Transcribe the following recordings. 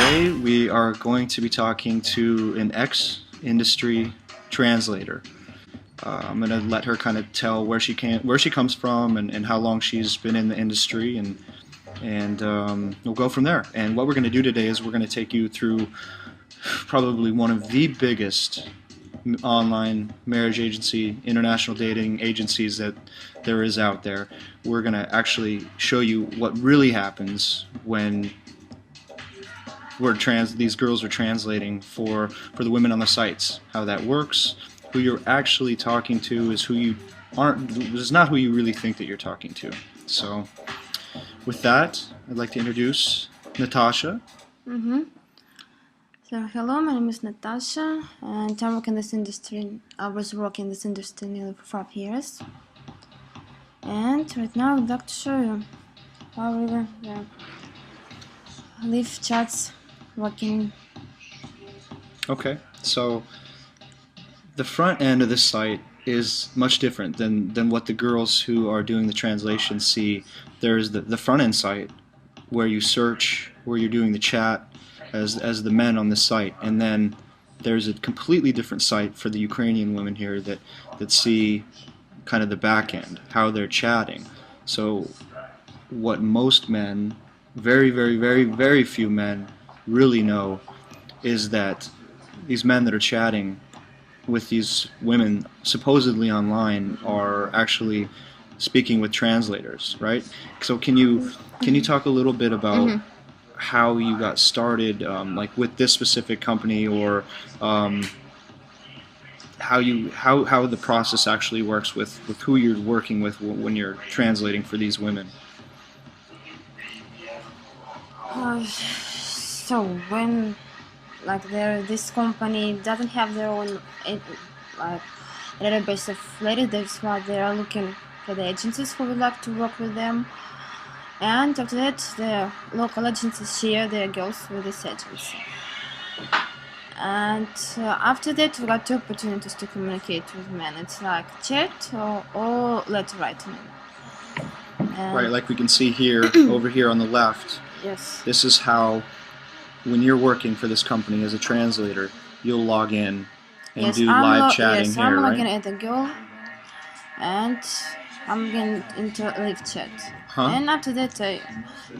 Today we are going to be talking to an ex-industry translator. I'm going to let her kind of tell where she comes from and how long she's been in the industry, and we'll go from there. And what we're going to do today is we're going to take you through probably one of the biggest online marriage agency, international dating agencies that there is out there. We're going to actually show you what really happens when these girls are translating for the women on the sites. How that works, who you're actually talking to is not who you really think that you're talking to. So with that, I'd like to introduce Natasha. So hello, my name is Natasha, and I work in this industry. I was working in this industry nearly for 5 years. And right now I'd like to show you how we live chats working. Okay, so the front end of this site is much different than what the girls who are doing the translation see. There's the front end site where you search, where you're doing the chat as the men on the site, and then there's a completely different site for the Ukrainian women here that see kind of the back end, how they're chatting. So what most men, very, very, very, very few men really know is that these men that are chatting with these women supposedly online are actually speaking with translators, right? So can you talk a little bit about how you got started, like with this specific company, or how the process actually works with who you're working with when you're translating for these women? So when this company doesn't have their own database of ladies, that's why they are looking for the agencies who would like to work with them. And after that, the local agencies share their girls with this agency. And after that, we got two opportunities to communicate with men. It's like chat or letter writing. Right, like we can see here, over here on the left. Yes. This is how, when you're working for this company as a translator, you'll log in and do live chatting here, I'm right? logging at the girl, and I'm getting into live chat. And after that, I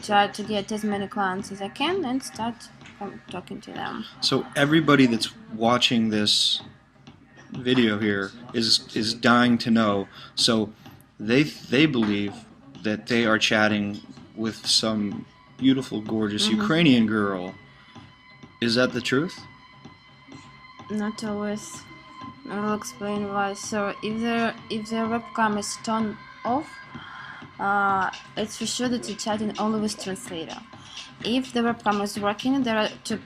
try to get as many clients as I can and start talking to them. So everybody that's watching this video here is dying to know. So they believe that they are chatting with some beautiful, gorgeous Ukrainian girl. Is that the truth? Not always. I will explain why. So if the webcam is turned off, it's for sure that you're chatting only with translator. If the webcam is working, there are two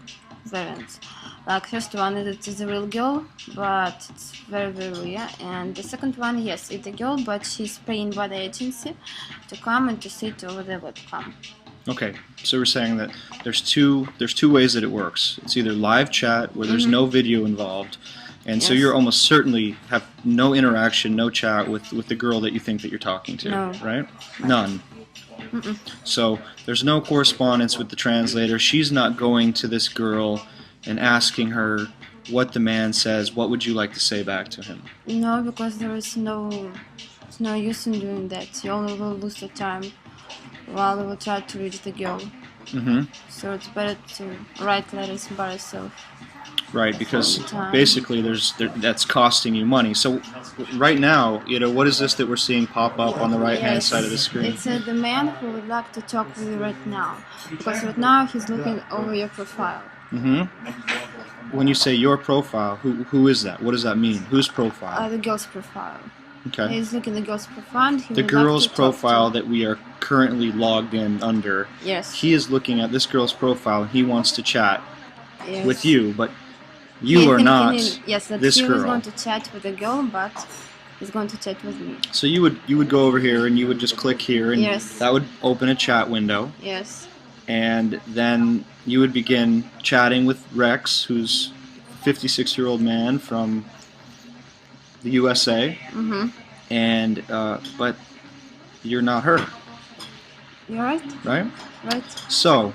variants. Like first one is it is a real girl, but it's very, very rare. And the second one, yes, it's a girl, but she's paying by the agency to come and to sit over the webcam. Okay, so we're saying that there's two ways that it works. It's either live chat where there's no video involved, and so you're almost certainly have no interaction, no chat with the girl that you think that you're talking to, right? None. So there's no correspondence with the translator. She's not going to this girl and asking her what the man says. What would you like to say back to him? No, because there is no use in doing that. You only will lose the time while you will try to reach the girl. So it's better to write letters by yourself. Right, because basically that's costing you money. So right now, what is this that we're seeing pop up on the right-hand side of the screen? It's the man who would like to talk with you right now. Because right now he's looking over your profile. When you say your profile, who is that? What does that mean? Whose profile? The girl's profile. Okay. He's looking at the girl's profile. The girl's profile that we are currently logged in under. Yes. He is looking at this girl's profile. He wants to chat with you, but you are not this girl. He was going to chat with the girl, but he's going to chat with me. So you would go over here and you would just click here, and that would open a chat window. Yes. And then you would begin chatting with Rex, who's a 56-year-old man from the USA. And but you're not her. You're right. Right? Right. So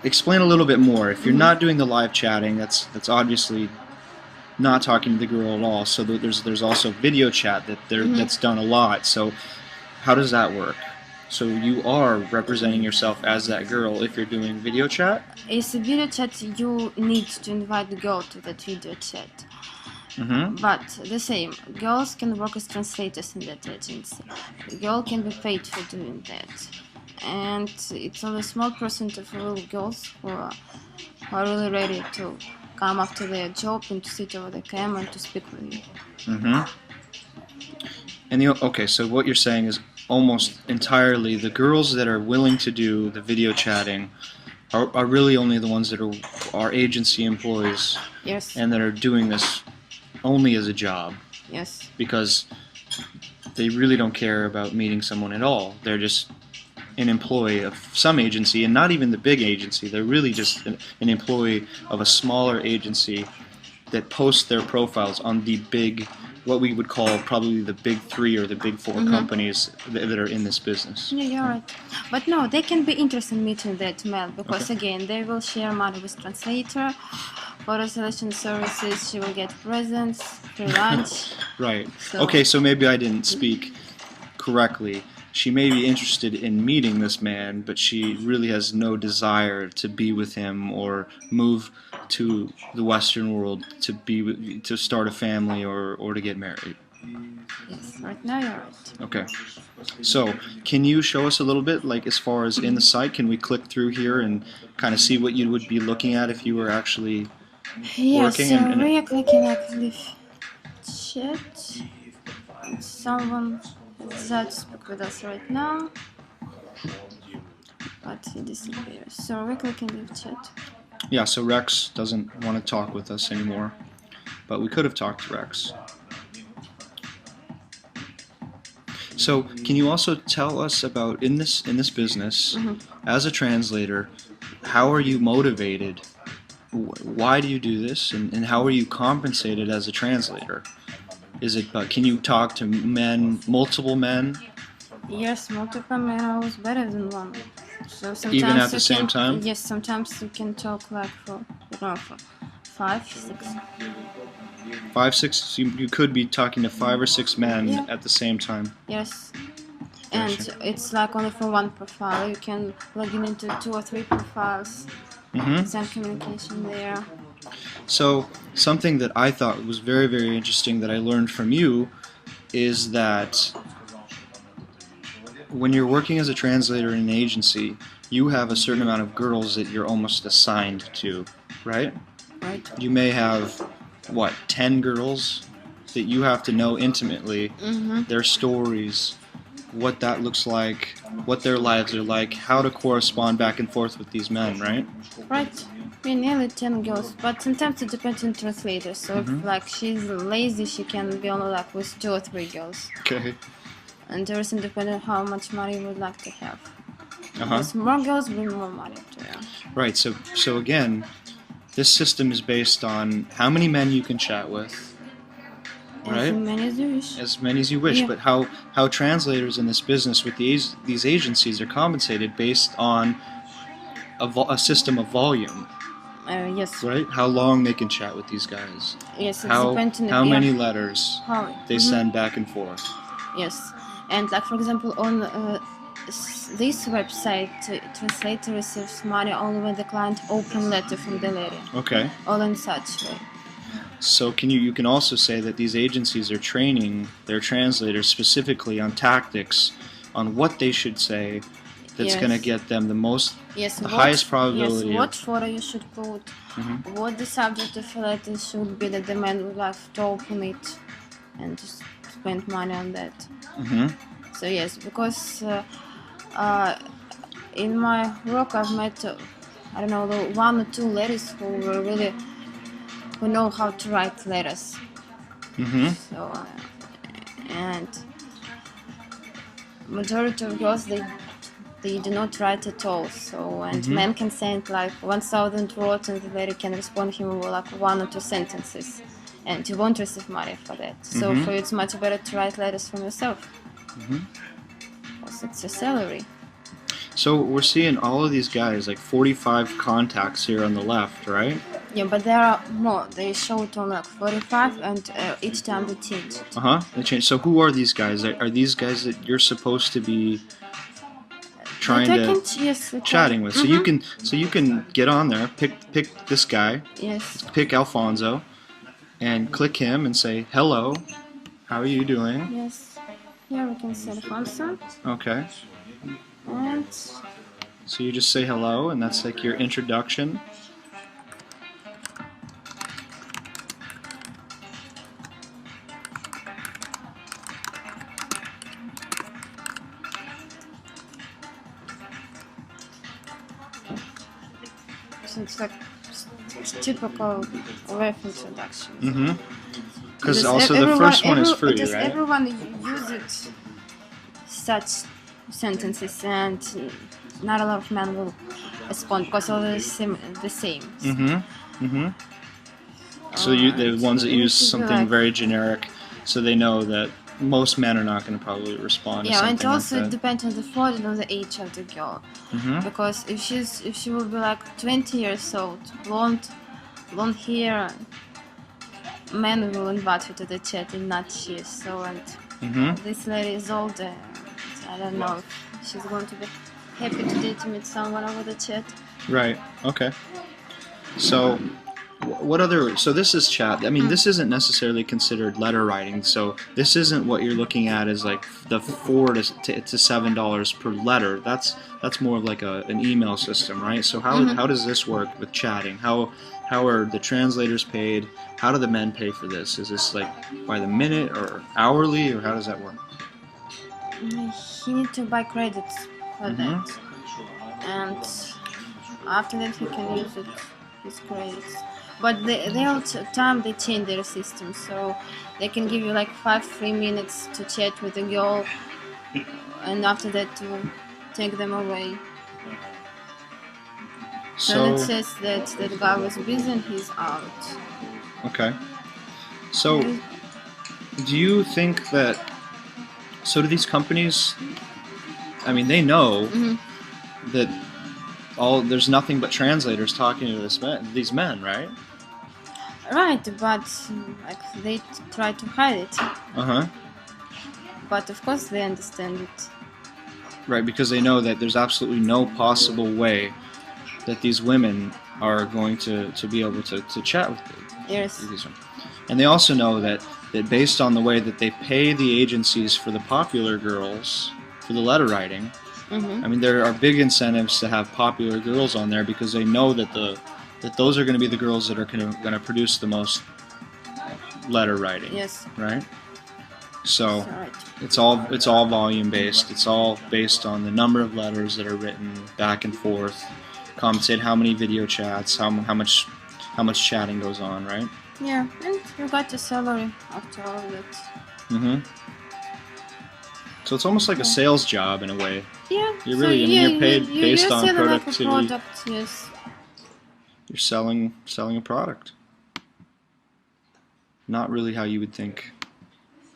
explain a little bit more. If you're not doing the live chatting, that's obviously not talking to the girl at all. So there's also video chat that's done a lot. So how does that work? So you are representing yourself as that girl if you're doing video chat? It's a video chat, you need to invite the girl to that video chat. But the same, girls can work as translators in that agency. The girl can be paid for doing that. And it's only a small percent of real girls who are really ready to come after their job and to sit over the camera and to speak with you. And okay, so what you're saying is almost entirely the girls that are willing to do the video chatting are really only the ones that are agency employees. Yes. And that are doing this only as a job. Yes. Because they really don't care about meeting someone at all. They're just an employee of some agency, and not even the big agency. They're really just an employee of a smaller agency that posts their profiles on the big, what we would call probably the big 3 or the big 4 companies that are in this business. Yeah, you're right. But no, they can be interested in meeting that male because again, they will share money with translator. For translation services, she will get presents, free lunch. Right. Okay, so maybe I didn't speak correctly. She may be interested in meeting this man, but she really has no desire to be with him or move to the Western world to start a family or to get married. Yes, right now you're right. Okay. So, can you show us a little bit, like as far as in the site, can we click through here and kind of see what you would be looking at if you were actually working? Yes, so we are clicking active chat. Someone that speak with us right now, but he disappears. So we're clicking live chat. Yeah, so Rex doesn't want to talk with us anymore, but we could have talked to Rex. So can you also tell us about in this business as a translator, how are you motivated? Why do you do this, and how are you compensated as a translator? Is it? Can you talk to men, multiple men? Yes, multiple men are always better than one. So sometimes even at the same time? Yes, sometimes you can talk like for 5, 6. 5, 6. You could be talking to 5 or 6 men at the same time. Yes. And it's like only for one profile. You can log in into 2 or 3 profiles. Send communication there. So something that I thought was very, very interesting that I learned from you is that when you're working as a translator in an agency, you have a certain amount of girls that you're almost assigned to, right? Right. You may have, what, 10 girls that you have to know intimately, their stories, what that looks like, what their lives are like, how to correspond back and forth with these men, right? Right. We're nearly 10 girls, but sometimes it depends on translator. So if like she's lazy, she can be only like with 2 or 3 girls. Okay. And everything depends on how much money you would like to have. With more girls, bring more money to you. Right. So again, this system is based on how many men you can chat with. Right? As many as you wish. As many as you wish, but how translators in this business with these agencies are compensated based on a system of volume. Yes. Right? How long they can chat with these guys. Yes, it depends on how many letters they send back and forth. Yes. And like for example on this website, translator receives money only when the client open letter from the lady. Okay. All in such way. So you can also say that these agencies are training their translators specifically on tactics, on what they should say that's going to get them the highest probability. Yes, what photo you should put, what the subject of the letter should be that the man would like to open it and just spend money on that. So yes, because in my work I've met, I don't know, 1 or 2 ladies who know how to write letters. So, and majority of girls, they do not write at all. So, and men can send like 1,000 words and the lady can respond him with like 1 or 2 sentences. And you won't receive money for that. So for you it's much better to write letters from yourself. Because it's your salary. So we're seeing all of these guys, like 45 contacts here on the left, right? Yeah, but there are more. They show it on like 45, and each time they change it. They change. So who are these guys? Are these guys that you're supposed to be trying to chatting with? Mm-hmm. So you can get on there, pick this guy, Yes. pick Alfonso, and click him and say hello. How are you doing? Yes. Here we can see Alfonso. Okay. And so you just say hello, and that's like your introduction. so it's like typical ref introduction. Mm-hmm. Because also the first one is free, right? Everyone uses such sentences, and not a lot of men will respond because all the same. Mm-hmm. Mm-hmm. So the ones that use something very generic, so they know that most men are not going to probably respond. Yeah, to and also like it depends on the fraud and on the age of the girl. Mm-hmm. Because if she will be like 20 years old, blonde hair, men will invite her to the chat and not she. So and this lady is older. I don't know if she's going to be happy today to meet someone over the chat. Right. Okay. So, what other? So this is chat. I mean, this isn't necessarily considered letter writing. So this isn't what you're looking at as like the $4 to $7 per letter. That's more of like an email system, right? So how does this work with chatting? How are the translators paid? How do the men pay for this? Is this like by the minute or hourly, or how does that work? He needs to buy credits for that, and after that he can use his credits. But the all time they change their system, so they can give you like 5 free minutes to chat with a girl, and after that to take them away. So it says that the guy was busy and he's out. Okay. So do you think that? So do these companies? I mean, they know that there's nothing but translators talking to these men, right? Right, but like they try to hide it. But of course they understand it. Right, because they know that there's absolutely no possible way that these women are going to be able to chat with Yes. these women. And they also know that based on the way that they pay the agencies for the popular girls, for the letter writing, I mean, there are big incentives to have popular girls on there because they know that those are going to be the girls that are going to produce the most letter writing. Yes. Right. So right. it's all volume based. It's all based on the number of letters that are written back and forth. Compensate how many video chats, how much chatting goes on, right? Yeah, and you got your salary after all of that. So it's almost like a sales job in a way. Yeah. You're really, you're paid based on productivity. Like a product, yes. You're selling a product. Not really how you would think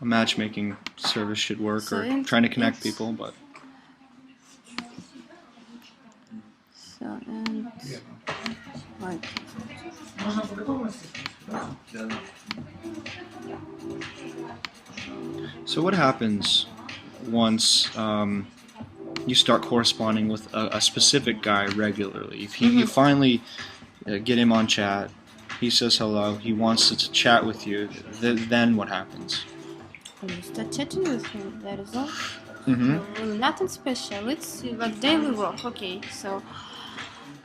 a matchmaking service should work, or trying to connect people, but. So and right. So what happens once you start corresponding with a specific guy regularly? If you finally get him on chat, he says hello, he wants to chat with you, then what happens? You start chatting with him, that is all. Nothing special, it's like daily work, okay, so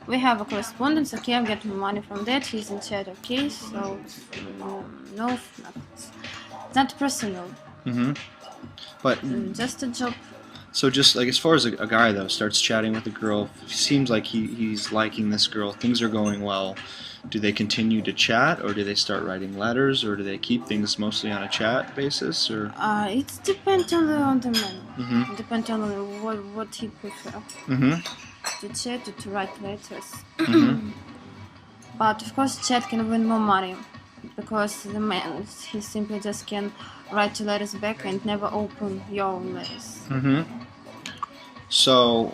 we have a correspondence, okay, I'm getting money from that, he's in chat, okay, so no, it's not personal. But just a job. So just like as far as a guy though starts chatting with a girl, seems like he's liking this girl, things are going well. Do they continue to chat, or do they start writing letters, or do they keep things mostly on a chat basis, or? It depends on the man. It depends on what he prefers. To chat or to write letters. But of course, chat can win more money because the man he simply just can write your letters back and never open your own letters. So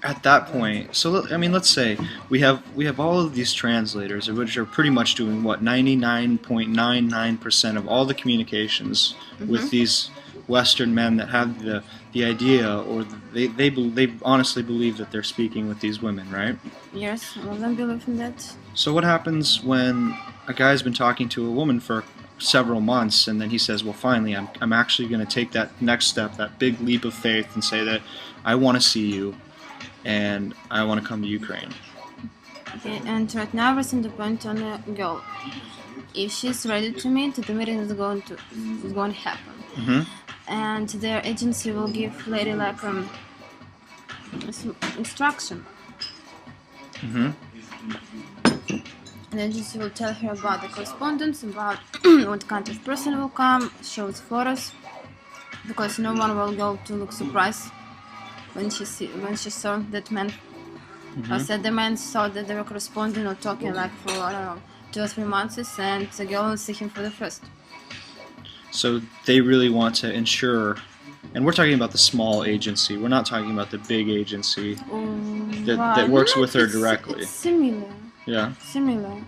at that point, so I mean, let's say we have all of these translators, which are pretty much doing what 99.99% of all the communications with these Western men that have the idea, or they honestly believe that they're speaking with these women, right? Yes, all of them believe in that. So what happens when a guy's been talking to a woman for several months, and then he says, well, finally, I'm actually going to take that next step, that big leap of faith, and say that I want to see you, and I want to come to Ukraine. Okay, and right now everything depends on the girl. If she's ready to meet, the meeting is going to happen. And their agency will give lady like instruction. The agency will tell her about the correspondence, about what kind of person will come, show the photos, because no one will go to look surprised when she saw that man. I said the man saw that they were corresponding or talking like for, I don't know, 2 or 3 months, and the girl will see him for the first. So they really want to ensure, and we're talking about the small agency, we're not talking about the big agency that works with her directly. It's similar. Yeah. Similar.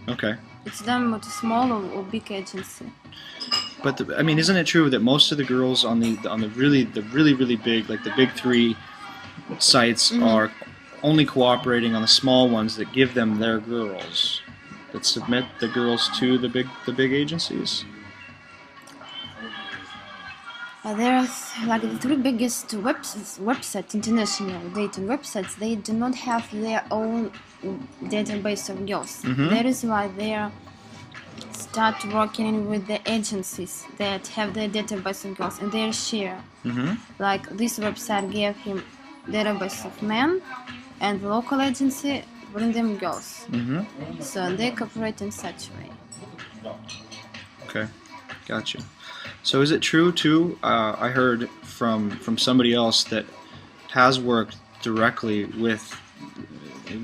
Okay. It's them with a small or big agency. But I mean, isn't it true that most of the girls on the really big, like the big 3 sites, are only cooperating on the small ones that give them their girls, that submit the girls to the big agencies? There's like the 3 biggest websites, international dating websites. They do not have their own database of girls. That is why they start working with the agencies that have their database of girls, and they share. Like this website gave him database of men, and the local agency bring them girls. So they cooperate in such way. Okay, gotcha. So is it true too? I heard from somebody else that has worked directly with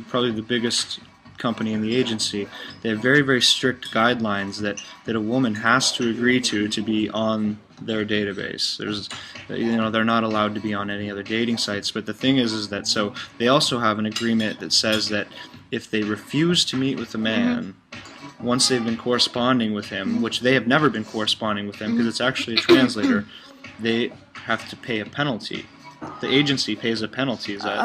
probably the biggest company in the agency. They have very strict guidelines that a woman has to agree to be on their database. There's, they're not allowed to be on any other dating sites. But the thing is that so they also have an agreement that says that if they refuse to meet with a man, once they've been corresponding with him, which they have never been corresponding with him because it's actually a translator, they have to pay a penalty. The agency pays a penalty. Is that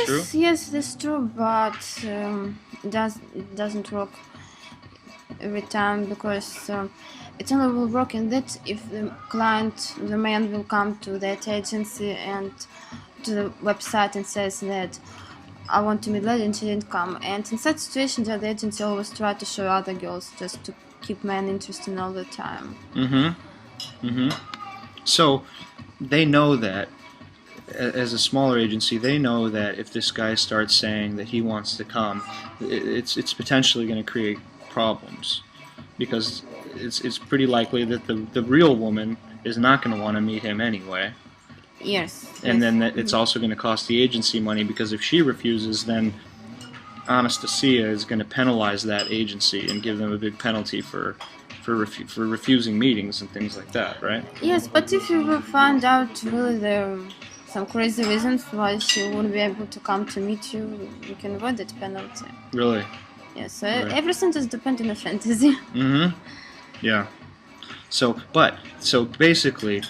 true? Yes, that's true, but it doesn't work every time, because it only will work in that if the client, the man, will come to that agency and to the website and says that I want to meet lady, and she didn't come. And in such situations, the agency always try to show other girls just to keep men interested all the time. So they know that, as a smaller agency, they know that if this guy starts saying that he wants to come, it's potentially going to create problems, because it's pretty likely that the real woman is not going to want to meet him anyway. Yes. And then it's also going to cost the agency money, because if she refuses, then Anastasia is going to penalize that agency and give them a big penalty for refusing meetings and things like that, right? Yes, but if you will find out really there are some crazy reasons why she wouldn't be able to come to meet you, you can avoid that penalty. Really? Yes, so everything just depends on the fantasy. Yeah. So basically,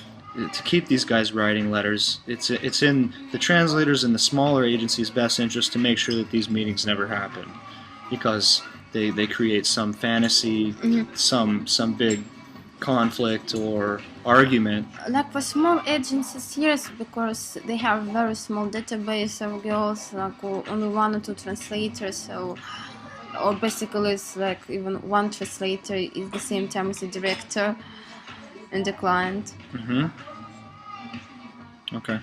to keep these guys writing letters, it's in the translators and the smaller agencies' best interest to make sure that these meetings never happen, because they create some fantasy, some big conflict or argument. Like for small agencies, yes, because they have very small database of girls, like only 1 or 2 translators, so, or basically it's like even 1 translator is the same time as the director and the client. Okay.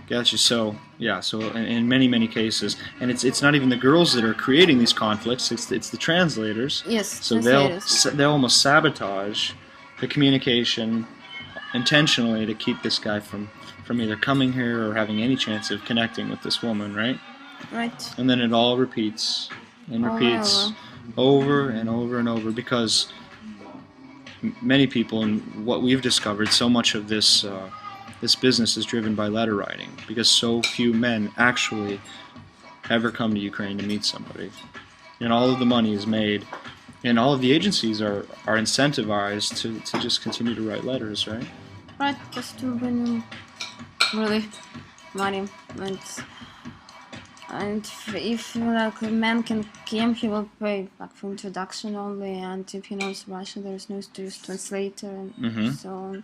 Gotcha. So yeah. So in many cases, and it's not even the girls that are creating these conflicts. It's the translators. Yes. So they'll almost sabotage the communication intentionally to keep this guy from either coming here or having any chance of connecting with this woman, right? Right. And then it all repeats and repeats over and over and over, because many people, and what we've discovered, so much of this this business is driven by letter writing, because so few men actually ever come to Ukraine to meet somebody. And all of the money is made, and all of the agencies are incentivized to just continue to write letters, right? Right, just to win really money. And if like a man can come, he will pay like for introduction only, and if he knows Russian, there is no translator and so on.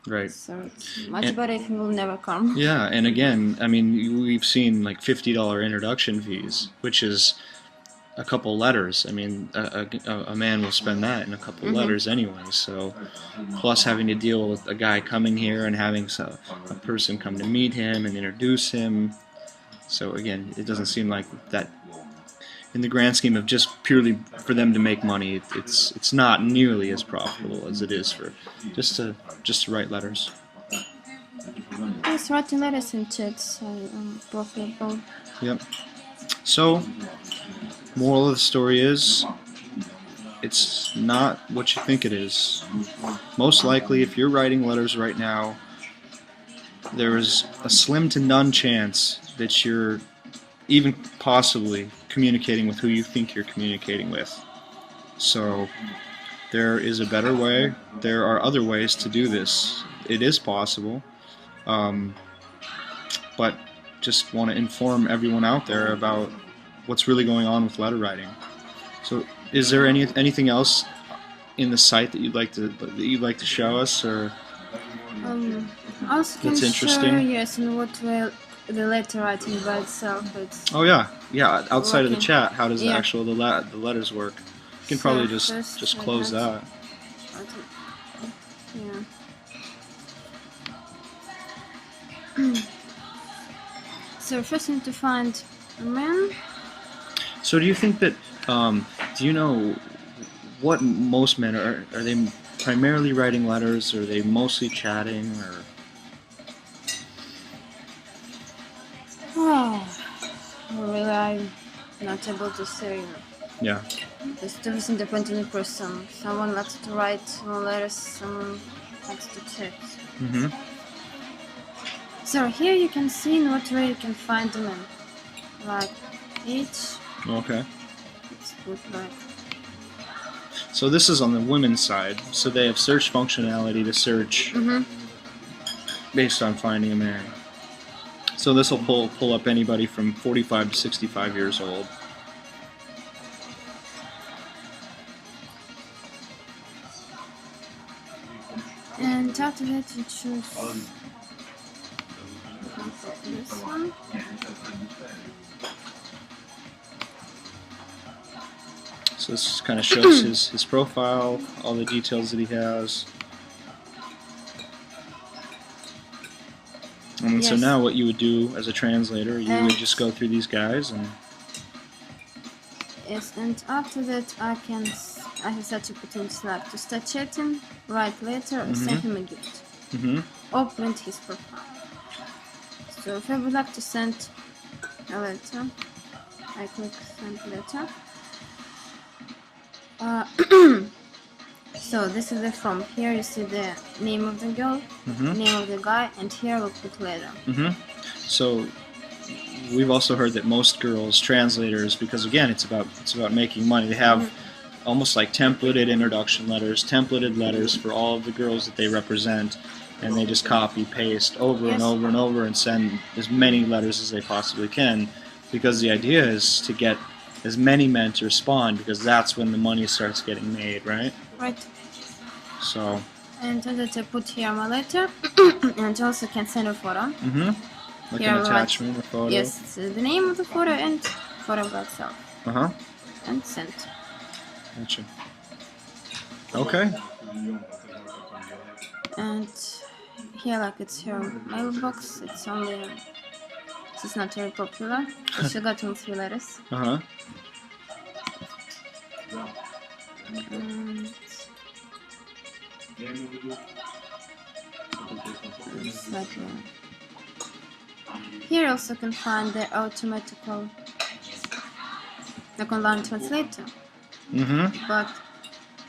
Right. So it's much better if he will never come. Yeah, and again, I mean, we've seen like $50 introduction fees, which is a couple letters. I mean, a man will spend that in a couple letters anyway. So, plus having to deal with a guy coming here and having a person come to meet him and introduce him. So again, it doesn't seem like that, in the grand scheme of just purely for them to make money, it's not nearly as profitable as it is for just to write letters. Yes, writing letters and chats are profitable. Yep. So, moral of the story is, it's not what you think it is. Most likely, if you're writing letters right now, there is a slim to none chance that you're even possibly communicating with who you think you're communicating with. So there is a better way. There are other ways to do this. It is possible. But just want to inform everyone out there about what's really going on with letter writing. So is there anything else in the site that you'd like to show us, or also that's can interesting? show, yes, in what way the letter writing by itself. It's Oh yeah. Outside of the working. chat, how does Yeah. the letters work? You can So probably first just I close have that. Yeah. So first I need to find a man. So do you think that, do you know what most men are they primarily writing letters, or are they mostly chatting, or? Oh, really, I'm not able to say. Yeah. It's everything depends on the person. Someone likes to write letters, someone likes to chat. Mm-hmm. So here you can see in what way you can find them in. Like each. Okay. It's good, like. So this is on the women's side. So they have search functionality to search based on finding a man. So this will pull up anybody from 45 to 65 years old. And after that you choose this one. So this kind of shows his profile, all the details that he has. And so Yes. now what you would do as a translator, you would just go through these guys and... Yes, and after that I have such opportunities like to start chatting, write letter, or send him a gift, or print his profile. So if I would like to send a letter, I click send letter. So this is the form. Here you see the name of the girl, name of the guy, and here we'll put letter. So we've also heard that most girls, translators, because again it's about making money, they have almost like templated introduction letters, templated letters for all of the girls that they represent, and they just copy paste over and over and over and send as many letters as they possibly can, because the idea is to get as many men to respond, because that's when the money starts getting made, right? Right. So. And then I put here my letter, and also can send a photo. Like Here, an attachment or photo. Yes, the name of the photo and photo by itself. And send. Gotcha. Okay. And here, like, it's her mailbox. It's only. It's not very popular. She got only 3 letters. And it's like here also can find the automatical online translator. But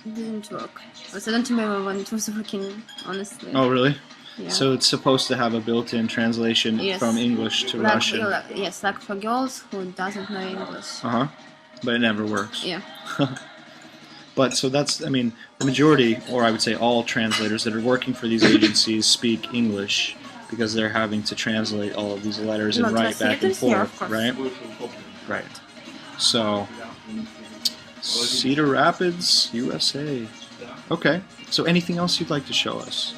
it didn't work. Also, I don't remember when it was working, honestly. Oh, really? Yeah. So it's supposed to have a built-in translation Yes. from English to Russian. Yes, like for girls who doesn't know English. But it never works. Yeah. But so that's, I mean, the majority, or I would say all translators that are working for these agencies speak English because they're having to translate all of these letters and write back and forth, right? Right. So, Cedar Rapids, USA. Okay. So anything else you'd like to show us?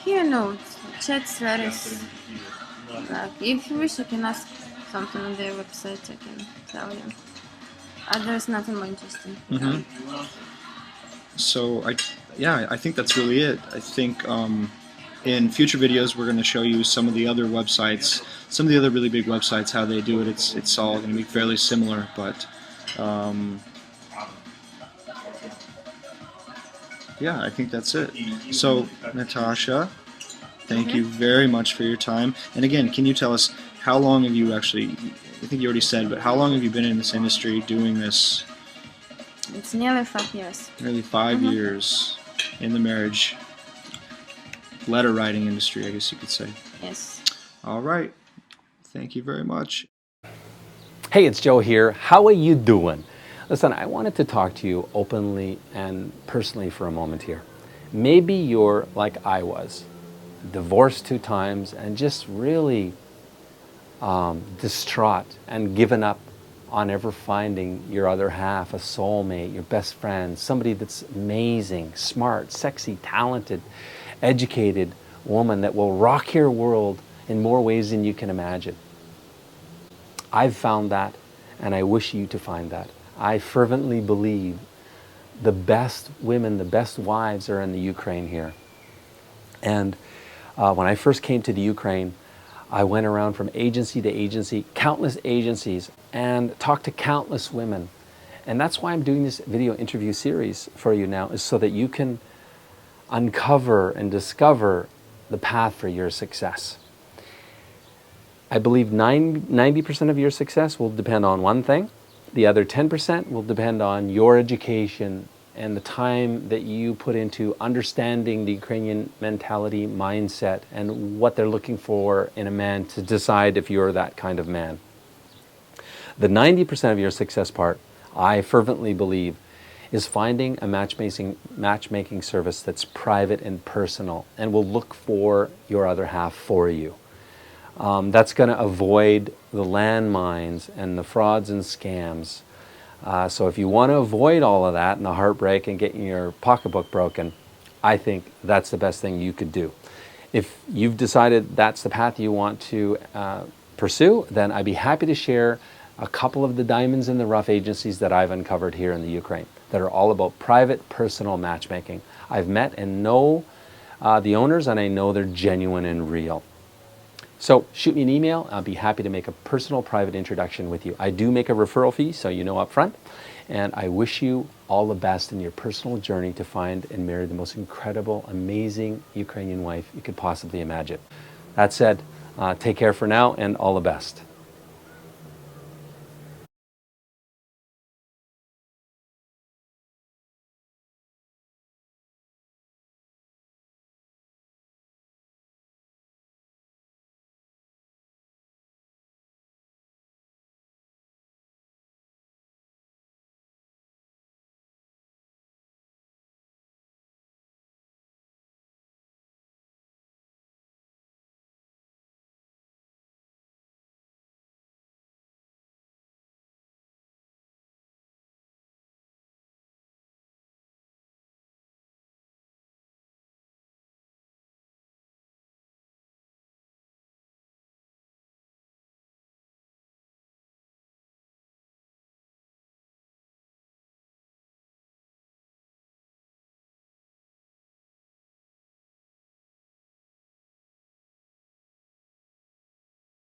Here, no. Chat status. Like, if you wish, you can ask something on their website. I can tell you. There's nothing more interesting. So I think that's really it. I think in future videos we're going to show you some of the other websites, some of the other really big websites, how they do it. It's all going to be fairly similar, but yeah, I think that's it. So Natasha, thank you very much for your time. And again, can you tell us how long have you actually? I think you already said, but how long have you been in this industry doing this? It's nearly 5 years. Nearly 5 years in the marriage letter writing industry, I guess you could say. Yes. All right. Thank you very much. Hey, it's Joe here. How are you doing? Listen, I wanted to talk to you openly and personally for a moment here. Maybe you're like I was, divorced 2 times and just really distraught and given up on ever finding your other half, a soulmate, your best friend, somebody that's amazing, smart, sexy, talented, educated woman that will rock your world in more ways than you can imagine. I've found that, and I wish you to find that. I fervently believe the best women, the best wives are in the Ukraine here. And when I first came to the Ukraine, I went around from agency to agency, countless agencies, and talked to countless women. And that's why I'm doing this video interview series for you now, is so that you can uncover and discover the path for your success. I believe 90% of your success will depend on one thing. The other 10% will depend on your education and the time that you put into understanding the Ukrainian mentality, mindset, and what they're looking for in a man to decide if you're that kind of man. The 90% of your success part, I fervently believe, is finding a matchmaking service that's private and personal and will look for your other half for you. That's going to avoid the landmines and the frauds and scams. So if you want to avoid all of that and the heartbreak and getting your pocketbook broken, I think that's the best thing you could do. If you've decided that's the path you want to pursue, then I'd be happy to share a couple of the diamonds in the rough agencies that I've uncovered here in the Ukraine that are all about private, personal matchmaking. I've met and know the owners, and I know they're genuine and real. So shoot me an email. I'll be happy to make a personal private introduction with you. I do make a referral fee, so you know up front. And I wish you all the best in your personal journey to find and marry the most incredible, amazing Ukrainian wife you could possibly imagine. That said, take care for now and all the best.